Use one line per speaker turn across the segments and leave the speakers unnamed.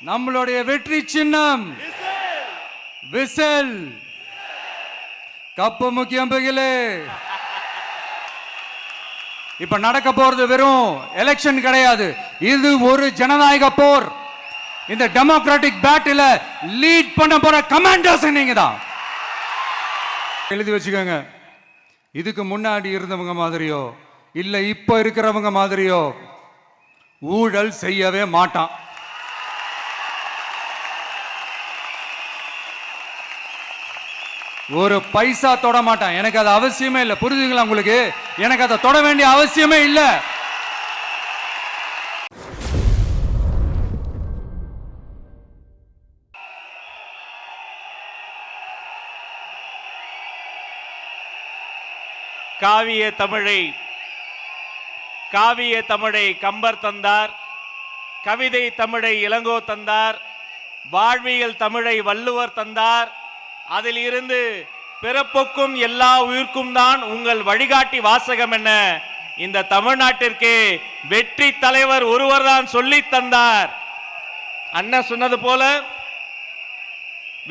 நம்மளுடைய வெற்றி சின்னம் விசில். கப்பு முக்கியம் பகிலே. இப்ப நடக்க போறது வெறும் எலெக்ஷன் கிடையாது, இது ஒரு ஜனநாயக போர். இந்த டெமோக்ராட்டிக் பேட்டில லீட் பண்ண போற கமாண்டர்ஸ் நீங்க தான். எழுதி வச்சுக்கோங்க, இதுக்கு முன்னாடி இருந்தவங்க மாதிரியோ இல்ல இப்ப இருக்கிறவங்க மாதிரியோ ஊழல் செய்யவே மாட்டான். ஒரு பைசா தொட மாட்டான். எனக்கு அது அவசியமே இல்லை. புரியுதுங்களா உங்களுக்கு? எனக்கு அதை தொட வேண்டிய அவசியமே இல்லை.
காவிய தமிழை கம்பர் தந்தார், கவிதை தமிழை இளங்கோ தந்தார், வாழ்வியல் தமிழை வள்ளுவர் தந்தார். அதில் இருந்து பிறப்புக்கும் எல்லா உயிர்க்கும் தான் உங்கள் வழிகாட்டி வாசகம் என்ன இந்த தமிழ்நாட்டிற்கு வெற்றி தலைவர் ஒருவர் தான் சொல்லி தந்தார். அண்ணன் சொன்னது போல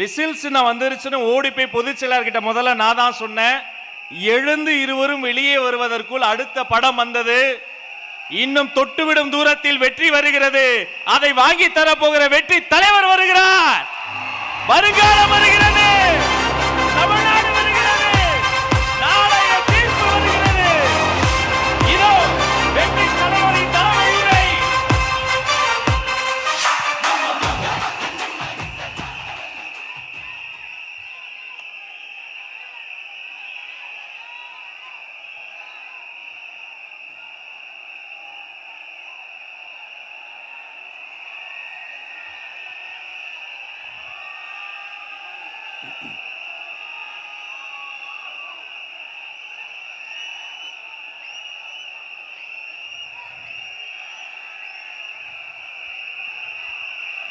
விசில்ஸ் வந்துருச்சுன்னு ஓடி போய் பொதுச் செயலாளர்கிட்ட முதல்ல நான் தான் சொன்னேன். எழுந்து இருவரும் வெளியே வருவதற்குள் அடுத்த படம் வந்தது. இன்னும் தொட்டுவிடும் தூரத்தில் வெற்றி வருகிறது. அதை வாங்கி தர போகிற வெற்றி தலைவர் வருகிறார். வருங்காலம் வருகிறது. தமிழ்நாடு வருகிறது. நாளைய தீர்ப்பு வருகிறது. இதோ வெற்றி தலைவரின் தலைமையை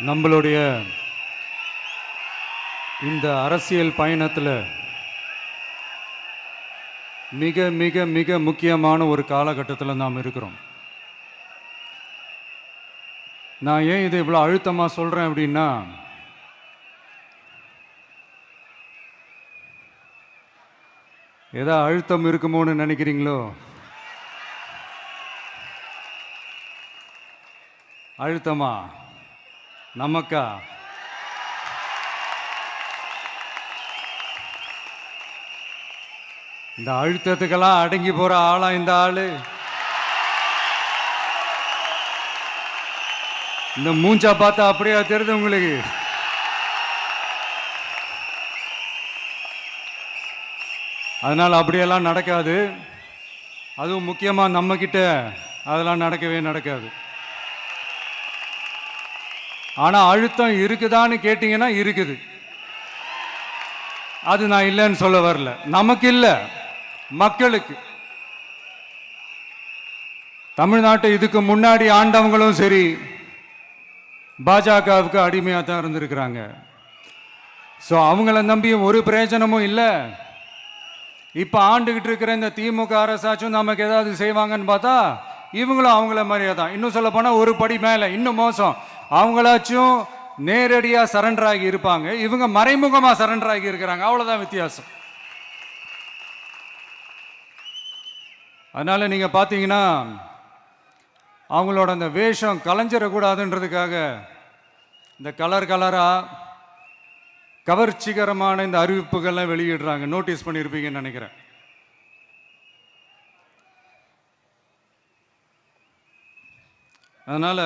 நம்மளுடைய இந்த அரசியல் பயணத்தில் மிக மிக மிக முக்கியமான ஒரு காலகட்டத்தில் நாம் இருக்கிறோம். நான் ஏன் இதை இவ்வளோ அழுத்தமாக சொல்கிறேன் அப்படின்னா, ஏதோ அழுத்தம் இருக்குமோன்னு நினைக்கிறீங்களோ? அழுத்தமா நமக்கா? இந்த அழுத்தத்துக்கெல்லாம் அடங்கி போற ஆளா இந்த ஆளு? இந்த மூஞ்சா பார்த்தா அப்படியே தெரியுது உங்களுக்கு? அதனால அப்படியெல்லாம் நடக்காது. அதுவும் முக்கியமா நம்ம கிட்ட அதெல்லாம் நடக்கவே நடக்காது. ஆனா அழுத்தம் இருக்குதான்னு கேட்டீங்கன்னா இருக்குது. அது நான் இல்லைன்னு சொல்ல வரல. நமக்கு இல்ல, மக்களுக்கு. தமிழ்நாட்டை இதுக்கு முன்னாடி ஆண்டவங்களும் சரி பாஜகவுக்கு அடிமையா தான் இருந்திருக்கிறாங்க. ஸோ அவங்கள நம்பியும் ஒரு பிரயோஜனமும் இல்லை. இப்ப ஆண்டுகிட்டு இருக்கிற இந்த திமுக அரசாச்சும் நமக்கு ஏதாவது செய்வாங்கன்னு பார்த்தா இவங்களும் அவங்கள மாதிரியே தான். இன்னும் சொல்ல போனா ஒரு படி மேல, இன்னும் மோசம். அவங்களாச்சும் நேரடியா சரண்டர் ஆகி இருப்பாங்க, இவங்க மறைமுகமா சரண்டர் ஆகி இருக்கிறாங்க. அவ்வளவுதான் வித்தியாசம். அதனால நீங்க பாத்தீங்கன்னா அவங்களோட அந்த வேஷம் கலைஞ்சிடக்கூடாதுன்றதுக்காக இந்த கலர் கலரா கவர்ச்சிகரமான இந்த அறிவிப்புகள்லாம் வெளியிடுறாங்க. நோட்டீஸ் பண்ணியிருப்பீங்கன்னு நினைக்கிறேன். அதனால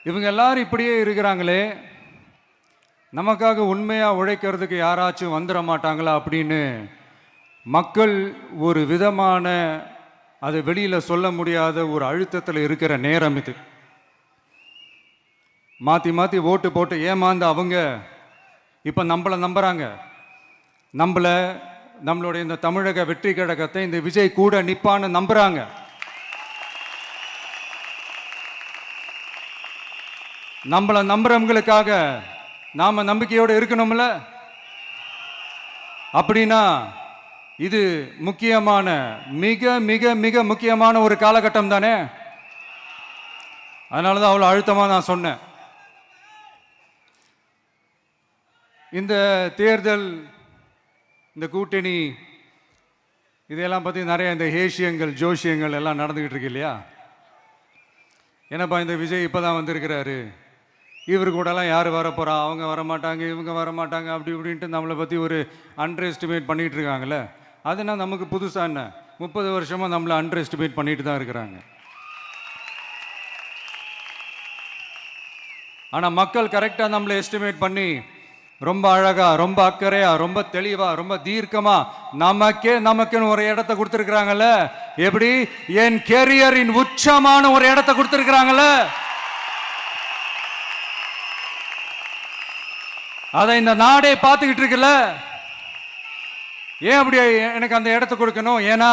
இவங்க எல்லாரும் இப்படியே இருக்கிறாங்களே, நமக்காக உண்மையாக உழைக்கிறதுக்கு யாராச்சும் வந்துட மாட்டாங்களா அப்படின்னு மக்கள் ஒரு விதமான அதை வெளியில் சொல்ல முடியாத ஒரு அழுத்தத்தில் இருக்கிற நேரம் இது. மாற்றி மாற்றி ஓட்டு போட்டு ஏமாந்து அவங்க இப்போ நம்மளை நம்புகிறாங்க. நம்மளுடைய இந்த தமிழக வெற்றி கழகத்தை இந்த விஜய் கூட நிற்பான்னு நம்புகிறாங்க. நம்மளை நம்புறவங்களுக்காக நாம நம்பிக்கையோடு இருக்கணும்ல. அப்படின்னா இது முக்கியமான மிக மிக மிக முக்கியமான ஒரு காலகட்டம் தானே. அதனால தான் அவ்வளோ அழுத்தமாக நான் சொன்னேன். இந்த தேர்தல், இந்த கூட்டணி, இதெல்லாம் பற்றி நிறைய இந்த ஹேஷியங்கள் ஜோஷியங்கள் எல்லாம் நடந்துக்கிட்டு இருக்கு இல்லையா. என்னப்பா இந்த விஜய் இப்போ தான் வந்திருக்கிறாரு, இவர் கூடலாம் யார் வரப்போகிறா, அவங்க வரமாட்டாங்க, இவங்க வரமாட்டாங்க, அப்படி இப்படின்ட்டு நம்மளை பற்றி ஒரு அண்டர் எஸ்டிமேட் பண்ணிகிட்டு இருக்காங்களே. அதுனா நமக்கு புதுசாக என்ன, 30 வருஷமாக நம்மளை அண்டர் எஸ்டிமேட் பண்ணிட்டு தான் இருக்கிறாங்க. ஆனால் மக்கள் கரெக்டாக நம்மளை எஸ்டிமேட் பண்ணி ரொம்ப அழகா, ரொம்ப அக்கறையா, ரொம்ப தெளிவா, ரொம்ப தீர்க்கமா நமக்குன்னு ஒரு இடத்த கொடுத்துருக்குறாங்கல்ல. எப்படி, என் கேரியரின் உச்சமான ஒரு இடத்த கொடுத்துருக்குறாங்கல்ல. அதை இந்த நாடே பார்த்துக்கிட்டு இருக்குல்ல. ஏன் அப்படி எனக்கு அந்த இடத்த கொடுக்கணும்? ஏன்னா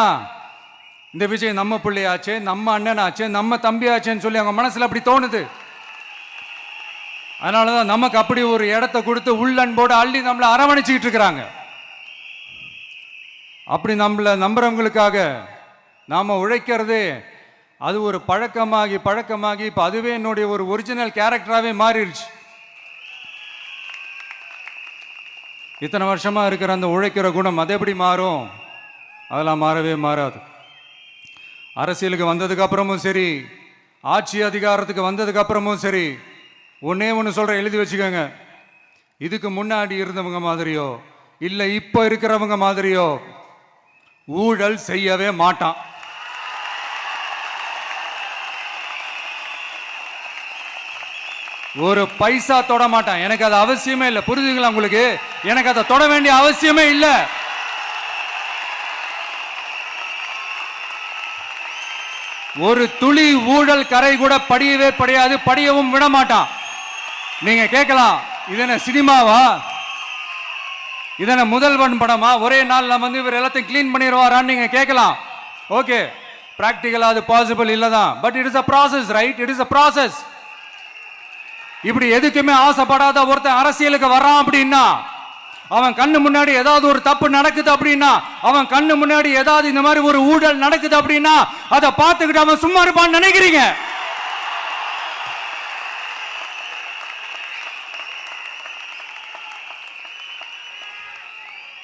இந்த விஜய் நம்ம பிள்ளையாச்சே, நம்ம அண்ணனாச்சே, நம்ம தம்பியாச்சேன்னு சொல்லி அவங்க மனசுல அப்படி தோணுது. அதனாலதான் நமக்கு அப்படி ஒரு இடத்த கொடுத்து உள்ளன்போடு அள்ளி நம்மளை அரவணைச்சிக்கிட்டு இருக்கிறாங்க. அப்படி நம்மளை நம்புறவங்களுக்காக நாம உழைக்கிறதே அது ஒரு பழக்கமாகி பழக்கமாகி இப்ப அதுவே என்னுடைய ஒரு ஒரிஜினல் கேரக்டராகவே மாறிடுச்சு. இத்தனை வருஷமா இருக்கிற அந்த உழைக்கிற குணம் அது எப்படி மாறும்? அதெல்லாம் மாறவே மாறாது. அரசியலுக்கு வந்ததுக்கு அப்புறமும் சரி, ஆட்சி அதிகாரத்துக்கு வந்ததுக்கு அப்புறமும் சரி, ஒன்னே ஒன்று சொல்ற, எழுதி வச்சுக்கோங்க. இதுக்கு முன்னாடி இருந்தவங்க மாதிரியோ இல்லை இப்போ இருக்கிறவங்க மாதிரியோ ஊழல் செய்யவே மாட்டான். ஒரு பைசா தொட மாட்டான். எனக்கு அது அவசியமே இல்லை. புரிஞ்சுங்களா உங்களுக்கு? எனக்கு அதை தொட வேண்டிய அவசியமே இல்லை. ஒரு துளி ஊழல் கரை கூட படியவே படியாது, படியவும் விட மாட்டான். நீங்க கேட்கலாம், இது என்ன சினிமாவா, இது என்ன முதல்வன் படமா, ஒரே நாள்ல வந்து இவர் எல்லாத்தையும் கிளீன் பண்ணிடுவாரான்னு நீங்க கேட்கலாம். ஓகே, பிராக்டிகலா அது பாசிபிள் இல்லதான். But it is a process, right? It is a process. இப்படி எதுக்குமே ஆசைப்படாத ஒருத்தன் அரசியலுக்கு வரான் அப்படின்னா, அவன் கண்ணு முன்னாடி ஏதாவது ஒரு தப்பு நடக்குது அப்படின்னா, அவன் கண்ணு முன்னாடி ஏதாவது இந்த மாதிரி ஒரு ஊழல் நடக்குது அப்படின்னா, அதை பார்த்துக்கிட்டு அவன் சும்மா இருப்பான்னு நினைக்கிறீங்க?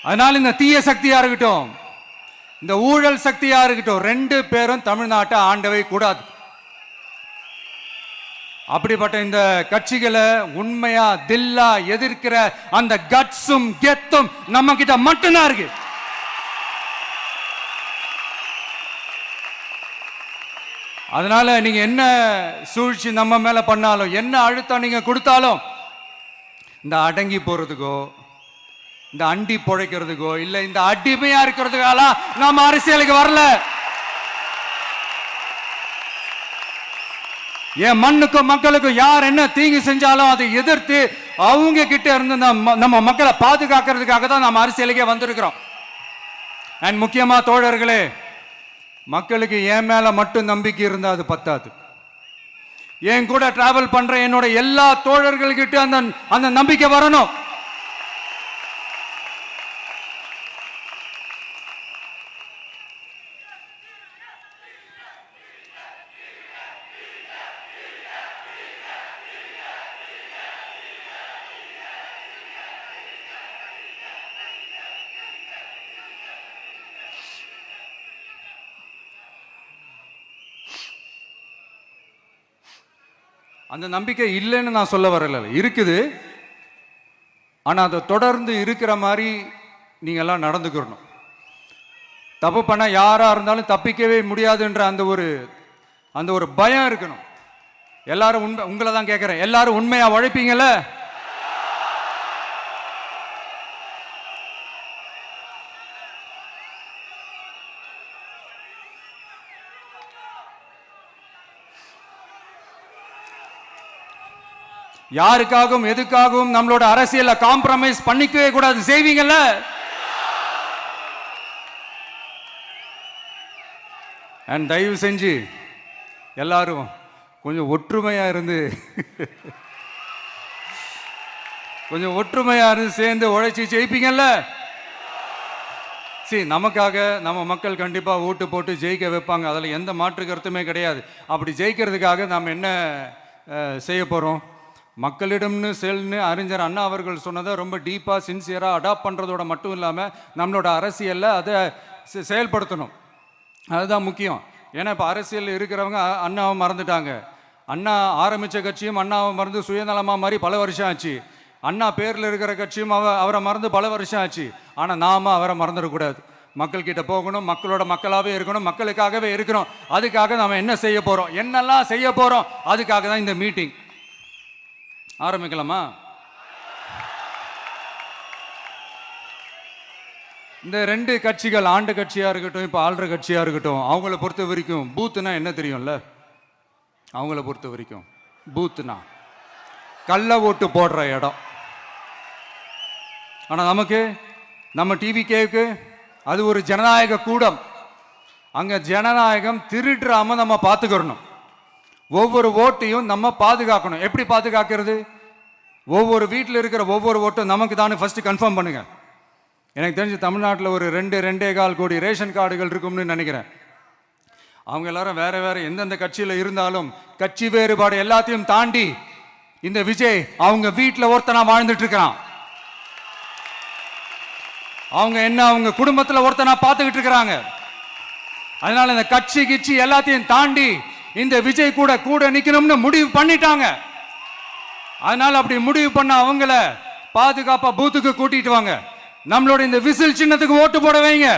அதனால இந்த தீய சக்தியா இருக்கட்டும், இந்த ஊழல் சக்தியா இருக்கட்டும், ரெண்டு பேரும் தமிழ்நாட்டை ஆண்டவை கூடாது. அப்படிப்பட்ட இந்த கட்சிகளை உண்மையா தில்லா எதிர்க்கிற அந்த கட்ஸும் கெத்தும் நம்ம கிட்ட மட்டும்தான் இருக்கு. அதனால நீங்க என்ன சூழ்ச்சி நம்ம மேல பண்ணாலும், என்ன அழுத்தம் நீங்க கொடுத்தாலும், இந்த அடங்கி போறதுக்கோ, இந்த அண்டி பொழைக்கிறதுக்கோ, இல்ல இந்த அடிமையா இருக்கிறதுக்கால நாம அரசியலுக்கு வரல. என் மண்ணுக்கும் மக்களுக்கும் யார் என்ன தீங்கு செஞ்சாலும் அதை எதிர்த்து அவங்க கிட்ட இருந்து நம்ம மக்களை பாதுகாக்கிறதுக்காக தான் நம்ம அரசியலுக்கே வந்திருக்கிறோம். அண்ட் முக்கியமா தோழர்களே, மக்களுக்கு என் மேல மட்டும் நம்பிக்கை இருந்தா அது பத்தாது. என் கூட டிராவல் பண்ற என்னோட எல்லா தோழர்கள்கிட்ட அந்த நம்பிக்கை வரணும். அந்த நம்பிக்கை இல்லைன்னு நான் சொல்ல வரல, இருக்குது. ஆனா அதை தொடர்ந்து இருக்கிற மாதிரி நீங்க எல்லாம் நடந்துக்கணும். தப்பு பண்ண யாரா இருந்தாலும் தப்பிக்கவே முடியாதுன்ற அந்த ஒரு பயம் இருக்கணும். எல்லாரும் உங்களை தான் கேட்கிறேன், எல்லாரும் உண்மையா உழைப்பீங்கல்ல? யாருக்காகவும் எதுக்காகவும் நம்மளோட அரசியல காம்ப்ரமைஸ் பண்ணிக்கவே கூடாது, செய்வீங்கல்ல? தயவு செஞ்சு எல்லாரும் கொஞ்சம் ஒற்றுமையா இருந்து கொஞ்சம் ஒற்றுமையா இருந்து சேர்ந்து உழைச்சி ஜெயிப்பீங்கல்ல. சரி, நமக்காக நம்ம மக்கள் கண்டிப்பா ஓட்டு போட்டு ஜெயிக்க வைப்பாங்க, அதில் எந்த மாற்று கருத்துமே கிடையாது. அப்படி ஜெயிக்கிறதுக்காக நாம் என்ன செய்ய போறோம்? மக்களிடம்னு செல்னு அறிஞர் அண்ணா அவர்கள் சொன்னதை ரொம்ப டீப்பாக சின்சியராக அடாப்ட் பண்ணுறதோட மட்டும் இல்லாமல் நம்மளோட அரசியலில் அதை செயல்படுத்தணும். அதுதான் முக்கியம். ஏன்னா இப்போ அரசியல் இருக்கிறவங்க அண்ணாவை மறந்துட்டாங்க. அண்ணா ஆரம்பித்த கட்சியும் அண்ணாவை மறந்து சுயநலமாக மாதிரி பல வருஷம் ஆச்சு. அண்ணா பேரில் இருக்கிற கட்சியும் அவரை மறந்து பல வருஷம் ஆச்சு. ஆனால் நாம அவரை மறந்துடக்கூடாது. மக்கள்கிட்ட போகணும், மக்களோட மக்களாகவே இருக்கணும், மக்களுக்காகவே இருக்கணும். அதுக்காக நாம் என்ன செய்ய போகிறோம், என்னெல்லாம் செய்ய போகிறோம், அதுக்காக தான் இந்த மீட்டிங். ஆரம்பிக்கலாமா? இந்த ரெண்டு கட்சிகள், ஆண்டு கட்சியாக இருக்கட்டும், இப்போ ஆள்ற கட்சியாக இருக்கட்டும், அவங்கள பொறுத்த வரைக்கும் பூத்துனா என்ன தெரியும்ல? அவங்கள பொறுத்த வரைக்கும் பூத்துனா கள்ள ஓட்டு போடுற இடம். ஆனால் நமக்கு, நம்ம டிவிகேவுக்கு அது ஒரு ஜனநாயக கூடம். அங்கே ஜனநாயகம் திருடுறாம நம்ம பார்த்துக்கிறணும். ஒவ்வொரு ஓட்டையும் நம்ம பாதுகாக்கணும். எப்படி பாதுகாக்கிறது? ஒவ்வொரு வீட்டில் இருக்கிற ஒவ்வொரு ஓட்டும் நமக்கு தானே ஃபர்ஸ்ட் கன்ஃபார்ம் பண்ணுங்க. எனக்கு தெரிஞ்சு தமிழ்நாட்டில் ஒரு 2-2.25 கோடி ரேஷன் கார்டுகள் இருக்கும்னு நினைக்கிறேன். அவங்க எல்லாரும் வேற வேற எந்தெந்த கட்சியில் இருந்தாலும் கட்சி வேறுபாடு எல்லாத்தையும் தாண்டி இந்த விஜய் அவங்க வீட்டில் ஒருத்தனா வாழ்ந்துட்டு இருக்கிறான். அவங்க என்ன அவங்க குடும்பத்தில் ஒருத்தனா பார்த்துக்கிட்டு இருக்கிறாங்க. அதனால இந்த கட்சி கிச்சி எல்லாத்தையும் தாண்டி இந்த விஜய் கூட கூட நிக்கணும்னு முடிவு பண்ணிட்டாங்க. அதனால அப்படி முடிவு பண்ண அவங்கள பாதுகாப்பா பூத்துக்கு கூட்டிட்டு வாங்க. நம்மளோட இந்த விசில் சின்னத்துக்கு ஓட்டு போட வைங்க.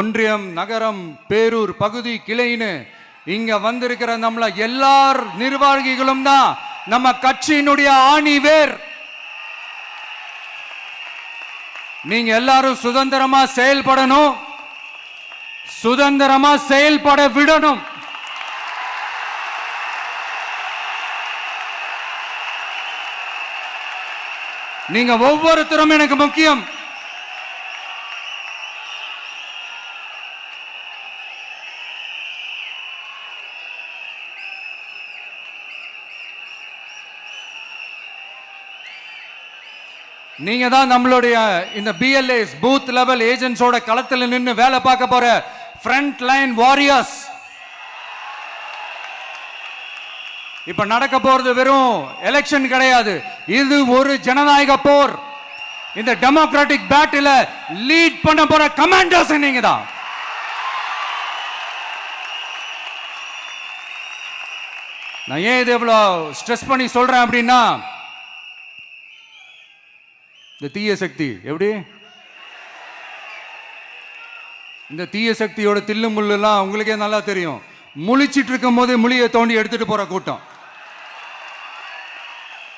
ஒன்றியம், நகரம், பேரூர் பகுதி கிளைன்னு இங்க வந்திருக்கிற நம்மள எல்லார் நிர்வாகிகளும் தான் நம்ம கட்சியினுடைய ஆணி வேர். நீங்க எல்லாரும் சுதந்திரமா செயல்படணும், சுதந்திரமா செயல்பட விடணும். நீங்க ஒவ்வொருத்தரும் எனக்கு முக்கியம். நீங்க தான் நம்மளுடைய இந்த பிஎல்ஏஸ் பூத் லெவல் ஏஜென்ட்ஸோட களத்தில் நின்று வேலை பார்க்க போற ஃப்ரண்ட் லைன் வாரியர்ஸ். இப்ப நடக்க போறது வெறும் எலெக்ஷன் கிடையாது, இது ஒரு ஜனநாயக போர். இந்த டெமோக்ராட்டிக் பேட்டில லீட் பண்ண போற கமாண்டர்ஸ் நீங்க தான். நான் ஏன் இது இவ்வளவு ஸ்ட்ரெஸ் பண்ணி சொல்றேன் அப்படின்னா, இந்த தீய சக்தி எப்படி, இந்த தீய சக்தியோட தில்லு முள்ளுலாம் உங்களுக்கே நல்லா தெரியும். முழிச்சிட்டு இருக்கும் போது முழியை தோண்டி எடுத்துட்டு போற கூட்டம்.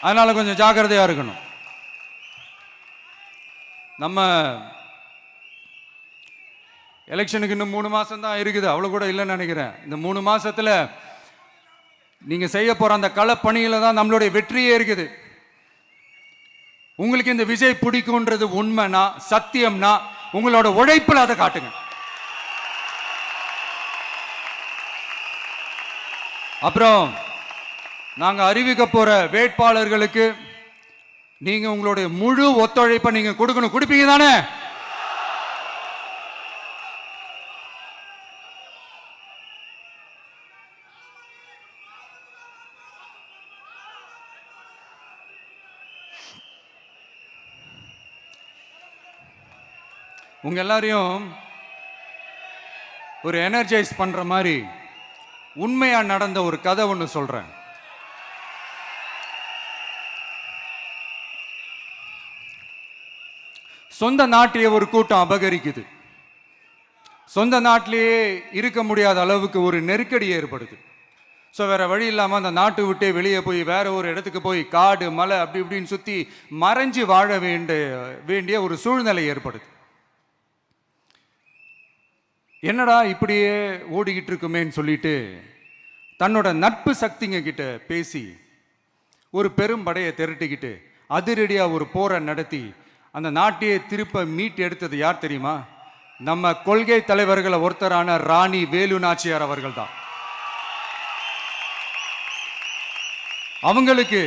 அதனால கொஞ்சம் ஜாக்கிரதையா இருக்கணும். நம்ம எலெக்ஷனுக்கு இன்னும் 3 மாசம் தான் இருக்குது, அவ்வளவு கூட இல்லைன்னு நினைக்கிறேன். இந்த 3 மாசத்துல நீங்க செய்ய போற அந்த களப்பணியில தான் நம்மளுடைய வெற்றியே இருக்குது. உங்களுக்கு இந்த விஜய் பிடிக்கும்ன்றது உண்மைனா, சத்தியம்னா, உங்களோட உழைப்பில் அதை காட்டுங்க. அப்புறம் நாங்க அறிவிக்க போற வேட்பாளர்களுக்கு நீங்க உங்களுடைய முழு ஒத்துழைப்பை நீங்க கொடுக்கணும். கொடுப்பீங்க தானே? உங்க எல்லாரையும் ஒரு எனர்ஜைஸ் பண்ற மாதிரி உண்மையா நடந்த ஒரு கதை ஒன்று சொல்றேன். சொந்த நாட்டையே ஒரு கூட்டம் அபகரிக்குது. சொந்த நாட்டிலேயே இருக்க முடியாத அளவுக்கு ஒரு நெருக்கடி ஏற்படுது. ஸோ வேற வழி இல்லாமல் அந்த நாட்டை விட்டே வெளியே போய் வேற ஒரு இடத்துக்கு போய் காடு மலை அப்படி இப்படின்னு சுற்றி மறைஞ்சு வாழ வேண்டிய ஒரு சூழ்நிலை ஏற்படுது. என்னடா இப்படியே ஓடிக்கிட்டு இருக்குமேன்னு சொல்லிட்டு தன்னோட நட்பு சக்திங்க கிட்ட பேசி ஒரு பெரும் படையை திரட்டிக்கிட்டு அதிரடியாக ஒரு போரை நடத்தி அந்த நாட்டையே திருப்ப மீட்டு எடுத்தது யார் தெரியுமா? நம்ம கொள்கை தலைவர்கள் ஒருத்தரான ராணி வேலு நாச்சியார் அவர்கள் தான். அவங்களுக்கு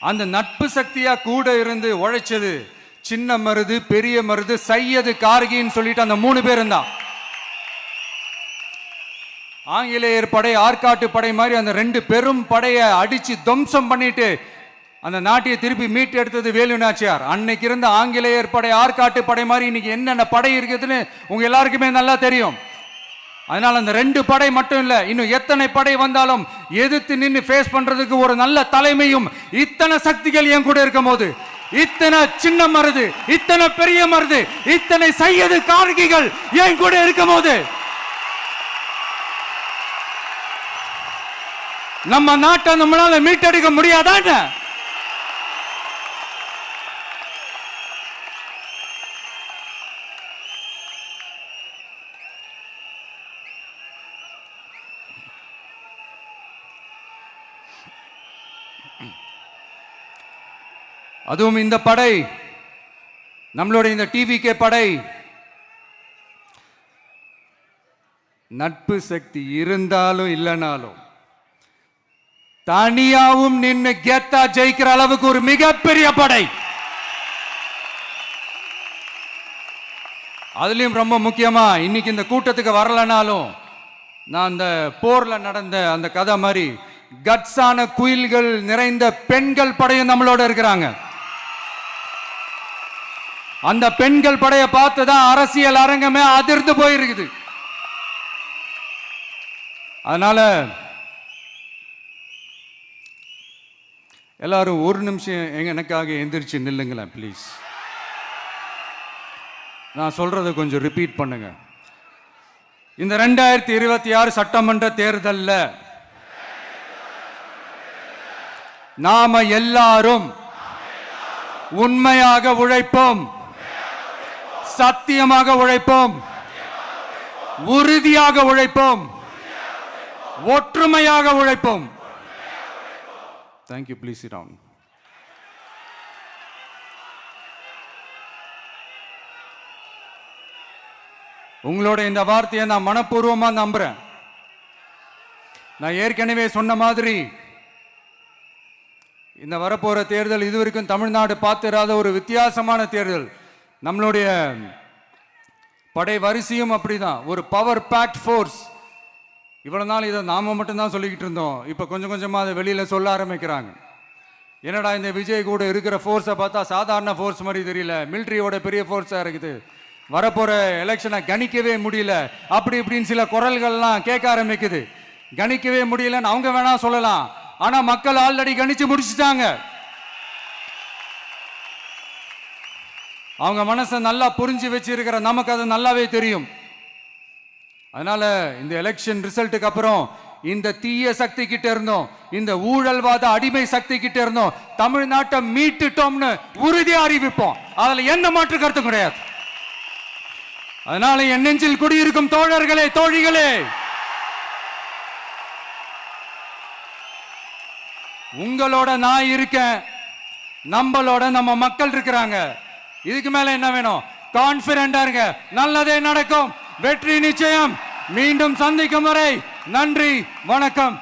அந்த நட்பு சக்தியா கூட இருந்து உழைச்சது சின்ன மருது, பெரிய மருது, சையது கார்கின்னு சொல்லிட்டு அந்த 3 பேரும் தான். ஆங்கிலேயர் படை, ஆற்காட்டு படை மாதிரி அந்த 2 பெரும் படையை அடிச்சு துவம்சம் பண்ணிட்டு அந்த நாட்டையை திருப்பி மீட்டு எடுத்தது வேலு நாச்சியார். அன்னைக்கு இருந்த ஆங்கிலேயர் படை, ஆற்காட்டு படை மாதிரி இன்னைக்கு என்னென்ன படை இருக்குதுன்னு உங்க எல்லாருக்குமே நல்லா தெரியும். அதனால அந்த 2 படை மட்டும் இல்ல, இன்னும் எத்தனை படை வந்தாலும் எதிர்த்து நின்று ஃபேஸ் பண்றதுக்கு ஒரு நல்ல தலைமையும் இத்தனை சக்திகள் என் கூட இருக்கும் போது, இத்தனை சின்ன மருது, இத்தனை பெரிய மருது, இத்தனை சையது கார்கிகள் என் கூட இருக்கும் போது நம்ம நாட்டை நம்மளால மீட்டெடுக்க முடியாதான்? அதுவும் இந்த படை, நம்மளுடைய இந்த டிவிகே படை, நட்பு சக்தி இருந்தாலும் இல்லைனாலும் தனியாவும் நின்று கெத்தா ஜெயிக்கிற அளவுக்கு ஒரு மிகப்பெரிய படை. அதுலயும் ரொம்ப முக்கியமா இன்னைக்கு இந்த கூட்டத்துக்கு வரலனாலும் நான் அந்த போர்ல நடந்த அந்த கதை மாதிரி கட்ஸான குயில்கள் நிறைந்த பெண்கள் படையும் நம்மளோட இருக்கிறாங்க. அந்த பெண்கள் படையை பார்த்துதான் அரசியல் அரங்கமே அதிர்ந்து போயிருக்குது. அதனால எல்லாரும் ஒரு நிமிஷம் எனக்காக எந்திரிச்சு நில்லுங்களேன் ப்ளீஸ். நான் சொல்றதை கொஞ்சம் ரிப்பீட் பண்ணுங்க. இந்த 2026 சட்டமன்ற தேர்தல்ல நாம எல்லாரும் உண்மையாக உழைப்போம், சத்தியமாக உழைப்போம், உறுதியாக உழைப்போம், ஒற்றுமையாக உழைப்போம். Thank you. Please sit down. உங்களோட இந்த வார்த்தையை நான் மனப்பூர்வமா நம்புறேன். நான் ஏற்கனவே சொன்ன மாதிரி இந்த வரப்போற தேர்தல் இதுவரைக்கும் தமிழ்நாடு பார்த்திராத ஒரு வித்தியாசமான தேர்தல். நம்மளுடைய படை வரிசையும் அப்படிதான், ஒரு பவர் பேக்ட் ஃபோர்ஸ். இவ்வளவு நாள் இதை நாம மட்டும்தான் சொல்லிக்கிட்டு இருந்தோம். இப்போ கொஞ்சம் கொஞ்சமா அதை வெளியில சொல்ல ஆரம்பிக்கிறாங்க. என்னடா இந்த விஜய் கூட இருக்கிற ஃபோர்ஸை பார்த்தா சாதாரண ஃபோர்ஸ் மாதிரி தெரியல, மிலிட்ரியோட பெரிய ஃபோர்ஸா இருக்குது, வரப்போற எலெக்ஷனை கணிக்கவே முடியல, அப்படி இப்படின்னு சில குரல்கள்லாம் கேட்க ஆரம்பிக்குது. கணிக்கவே முடியலன்னு அவங்க வேணா சொல்லலாம், ஆனா மக்கள் ஆல்ரெடி கணிச்சு முடிச்சுட்டாங்க. அவங்க மனசை நல்லா புரிஞ்சு வச்சிருக்கிற நமக்கு அது நல்லாவே தெரியும். அதனால இந்த எலெக்ஷன் ரிசல்ட்டுக்கு அப்புறம் இந்த தீய சக்தி கிட்ட இருந்தோம், இந்த ஊழல்வாத அடிமை சக்தி கிட்ட இருந்தோம் தமிழ்நாட்டை மீட்டுட்டோம்னு உறுதியா அறிவிப்போம். அதுல என்ன மாற்று கருத்து கிடையாது. அதனால என் நெஞ்சில் குடியிருக்கும் தோழர்களே, தோழிகளே, உங்களோட நான் இருக்கேன், நம்மளோட நம்ம மக்கள் இருக்கிறாங்க. இதுக்கு மேல என்ன வேணும்? கான்பிடண்டா இருங்க, நல்லதே நடக்கும், வெற்றி நிச்சயம். மீண்டும் சந்திக்கும் வரை நன்றி, வணக்கம்.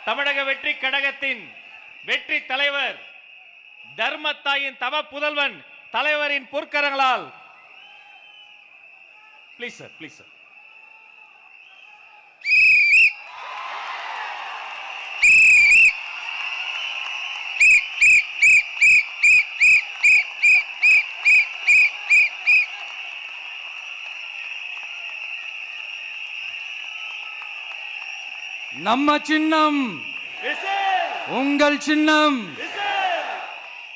தமிழக வெற்றி கழகத்தின் வெற்றி தலைவர், தர்மத்தாயின் தவ புதல்வன், தலைவரின் பொற்கரங்களால் ப்ளீஸ் சார், ப்ளீஸ் சார்.
நம்ம சின்னம், உங்கள் சின்னம்,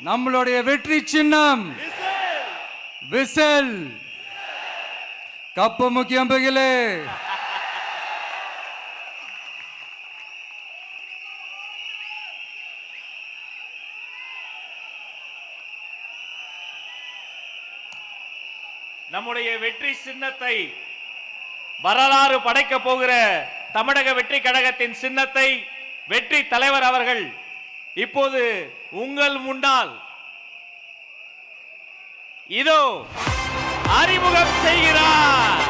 நம்மளுடைய வெற்றி சின்னம் விசில். கப்பு முக்கியம் பகிலே.
நம்முடைய வெற்றி சின்னத்தை வரலாறு படைக்க போகிற தமிழக வெற்றி கழகத்தின் சின்னத்தை வெற்றி தலைவர் அவர்கள் இப்போது உங்கள் முன்னால் இதோ அறிமுகம் செய்கிறார்.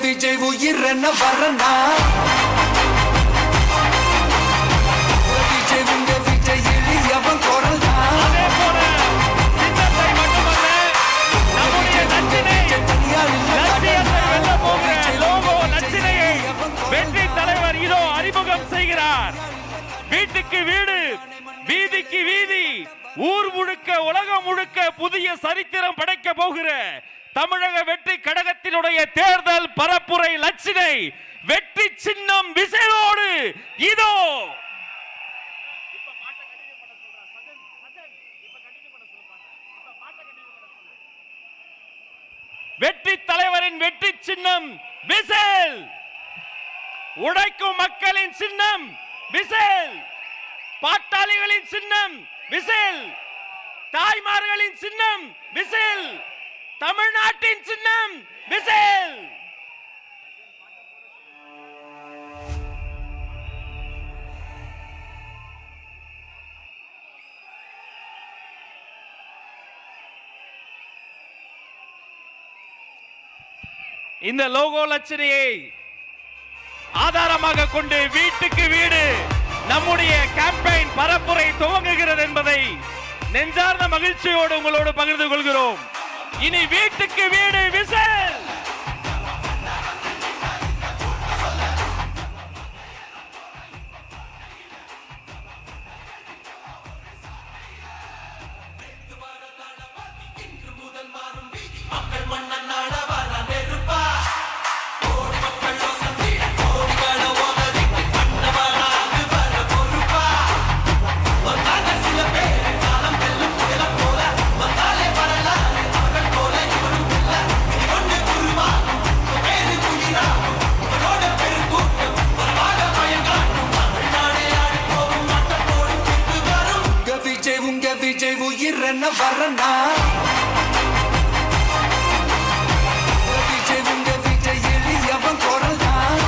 விஜய் உயிரென்ன வரனா விஜய் உங்க விஜய் எளியவன் குரல் தான்.
அதே போல சின்னத்தை மட்டுமல்ல, நம்முடைய நச்சினை, லட்சியத்தை வெல்ல போகிற லோகோ நச்சினையை வெற்றி தலைவர் இதோ அறிமுகம் செய்கிறார். வீட்டுக்கு வீடு, வீதிக்கு வீதி, ஊர் முழுக்க உலகம் முழுக்க புதிய சரித்திரம் படைக்க போகிற தமிழக வெற்றி கழகத்தினுடைய தேர்தல் பரப்புரை லட்சினை வெற்றி சின்னம் விசையோடு இதோ. வெற்றி தலைவரின் வெற்றி சின்னம் விசில். உழைக்கும் மக்களின் சின்னம் விசில். பாட்டாளிகளின் சின்னம் விசில். தாய்மார்களின் சின்னம் விசில். தமிழ்நாட்டின் சின்னம் விசில். இந்த லோகோ லட்சணையை ஆதாரமாக கொண்டு வீட்டுக்கு வீடு நம்முடைய கேம்பெயின் பரப்புரை துவங்குகிறது என்பதை நெஞ்சார்ந்த மகிழ்ச்சியோடு உங்களோடு பகிர்ந்து கொள்கிறோம். இனி வீட்டுக்கு வீடு விசில்.
விஜய் உயிரென்ன வரனா விஜய் உங்க விஜய் எளியவன் குரல் தான்.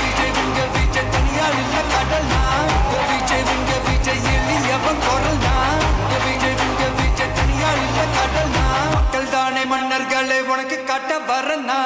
விஜய் உங்க விஜய் தனியார் இல்ல கடல்னா விஜய் உங்க விஜய் எளியவன் குரல் தான். விஜய் உங்க விஜய் தனியார் இல்ல கடல்னா மக்கள் தானே மன்னர்களை உனக்கு காட்ட வரனா